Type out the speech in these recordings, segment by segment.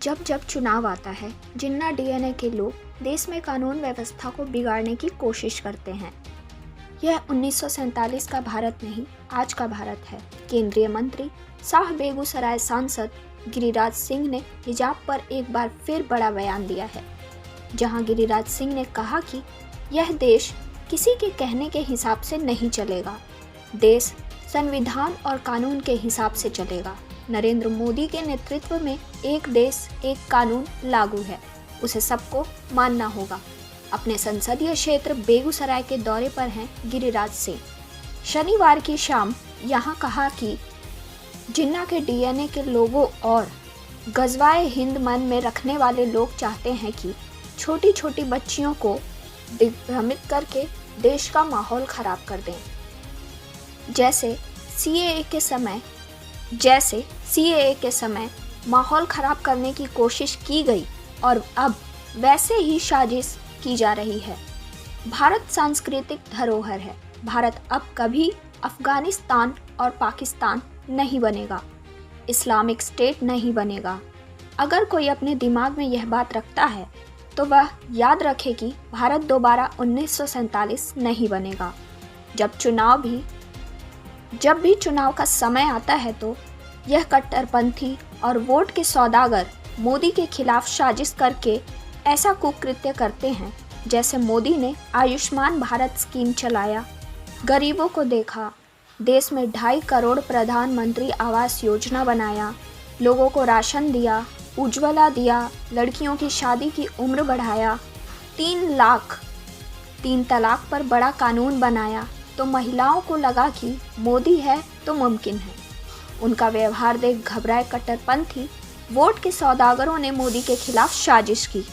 जब जब चुनाव आता है, जिन्ना डीएनए के लोग देश में कानून व्यवस्था को बिगाड़ने की कोशिश करते हैं। यह 1947 का भारत नहीं, आज का भारत है। केंद्रीय मंत्री सह बेगूसराय सांसद गिरिराज सिंह ने हिजाब पर एक बार फिर बड़ा बयान दिया है, जहां गिरिराज सिंह ने कहा कि यह देश किसी के कहने के हिसाब से नहीं चलेगा। देश संविधान और कानून के हिसाब से चलेगा। नरेंद्र मोदी के नेतृत्व में एक देश एक कानून लागू है, उसे सबको मानना होगा। अपने संसदीय क्षेत्र बेगूसराय के दौरे पर हैं गिरिराज सिंह। शनिवार की शाम यहां कहा कि जिन्ना के डीएनए के लोगों और गजवाए हिंद मन में रखने वाले लोग चाहते हैं कि छोटी छोटी बच्चियों को दिग्भ्रमित करके देश का माहौल खराब कर दें। जैसे सीएए के समय माहौल खराब करने की कोशिश की गई और अब वैसे ही साजिश की जा रही है। भारत सांस्कृतिक धरोहर है। भारत अब कभी अफगानिस्तान और पाकिस्तान नहीं बनेगा, इस्लामिक स्टेट नहीं बनेगा। अगर कोई अपने दिमाग में यह बात रखता है तो वह याद रखे कि भारत दोबारा 1947 नहीं बनेगा। जब भी चुनाव का समय आता है तो यह कट्टरपंथी और वोट के सौदागर मोदी के खिलाफ साजिश करके ऐसा कुकृत्य करते हैं। जैसे मोदी ने आयुष्मान भारत स्कीम चलाया, गरीबों को देखा, देश में 2.5 करोड़ प्रधानमंत्री आवास योजना बनाया, लोगों को राशन दिया, उज्ज्वला दिया, लड़कियों की शादी की उम्र बढ़ाया, 3 तलाक पर बड़ा कानून बनाया, तो महिलाओं को लगा कि मोदी है तो मुमकिन है। उनका व्यवहार देख घबराए कट्टरपंथी वोट के सौदागरों ने मोदी के खिलाफ साजिश की।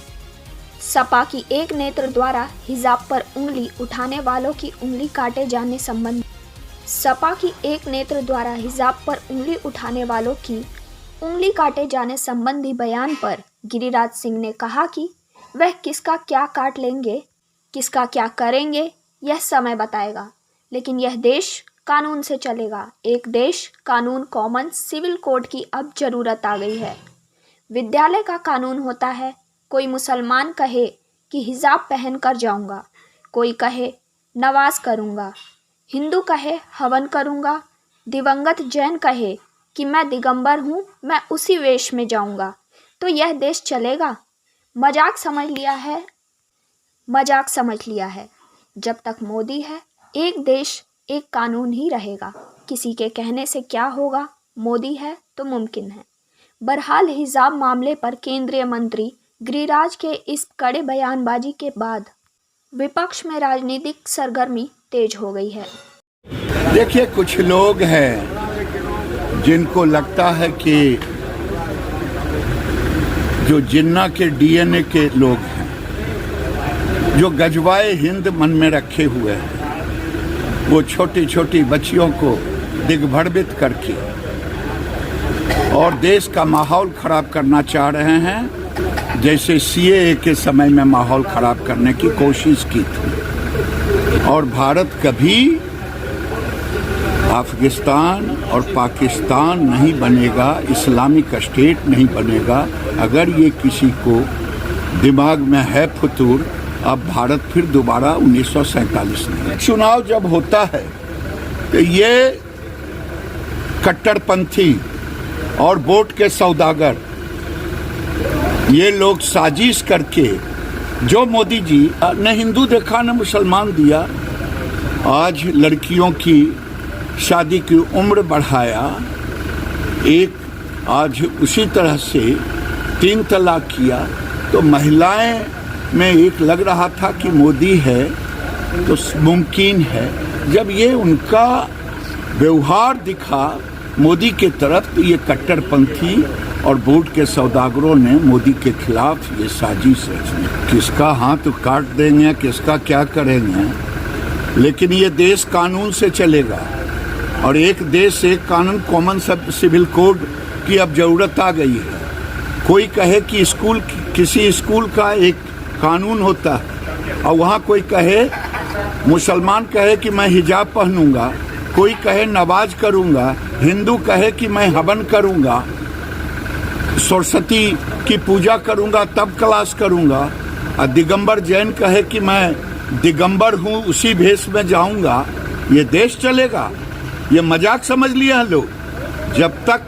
सपा की एक नेत्र द्वारा हिजाब पर उंगली उठाने वालों की उंगली काटे जाने संबंधी बयान पर गिरिराज सिंह ने कहा कि वह किसका क्या काट लेंगे, किसका क्या करेंगे, यह समय बताएगा। लेकिन यह देश कानून से चलेगा। एक देश कानून, कॉमन सिविल कोड की अब जरूरत आ गई है। विद्यालय का कानून होता है। कोई मुसलमान कहे कि हिजाब पहन कर जाऊंगा, कोई कहे नमाज करूंगा, हिंदू कहे हवन करूंगा, दिवंगत जैन कहे कि मैं दिगंबर हूं, मैं उसी वेश में जाऊंगा, तो यह देश चलेगा? मजाक समझ लिया है। जब तक मोदी है, एक देश एक कानून ही रहेगा। किसी के कहने से क्या होगा? मोदी है तो मुमकिन है। बहरहाल हिजाब मामले पर केंद्रीय मंत्री गिरिराज के इस कड़े बयानबाजी के बाद विपक्ष में राजनीतिक सरगर्मी तेज हो गई है। देखिए, कुछ लोग हैं जिनको लगता है कि जो जिन्ना के डीएनए के लोग हैं, जो गजवाए हिंद मन में रखे हुए हैं, वो छोटी छोटी बच्चियों को दिग्भ्रमित करके और देश का माहौल खराब करना चाह रहे हैं, जैसे सीएए के समय में माहौल खराब करने की कोशिश की थी। और भारत कभी अफगानिस्तान और पाकिस्तान नहीं बनेगा, इस्लामिक स्टेट नहीं बनेगा। अगर ये किसी को दिमाग में है फतूर, अब भारत फिर दोबारा 1947 में चुनाव जब होता है तो ये कट्टरपंथी और वोट के सौदागर, ये लोग साजिश करके, जो मोदी जी ने हिंदू देखा न मुसलमान दिया, आज लड़कियों की शादी की उम्र बढ़ाया, आज उसी तरह से 3 तलाक किया, तो महिलाएं में एक लग रहा था कि मोदी है तो मुमकिन है। जब ये उनका व्यवहार दिखा मोदी के तरफ, तो ये कट्टरपंथी और वोट के सौदागरों ने मोदी के खिलाफ ये साजिश रची। किसका हाथ काट देंगे, किसका क्या करेंगे, लेकिन ये देश कानून से चलेगा। और एक देश एक कानून, कॉमन सिविल कोड की अब जरूरत आ गई है। कोई कहे कि किसी स्कूल का एक कानून होता है और वहाँ कोई कहे, मुसलमान कहे कि मैं हिजाब पहनूंगा, कोई कहे नमाज करूंगा, हिंदू कहे कि मैं हवन करूंगा, सरस्वती की पूजा करूंगा तब क्लास करूंगा, और दिगंबर जैन कहे कि मैं दिगंबर हूं उसी भेष में जाऊंगा, ये देश चलेगा? ये मजाक समझ लिया है लोग। जब तक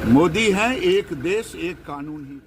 मोदी हैं एक देश एक कानून ही।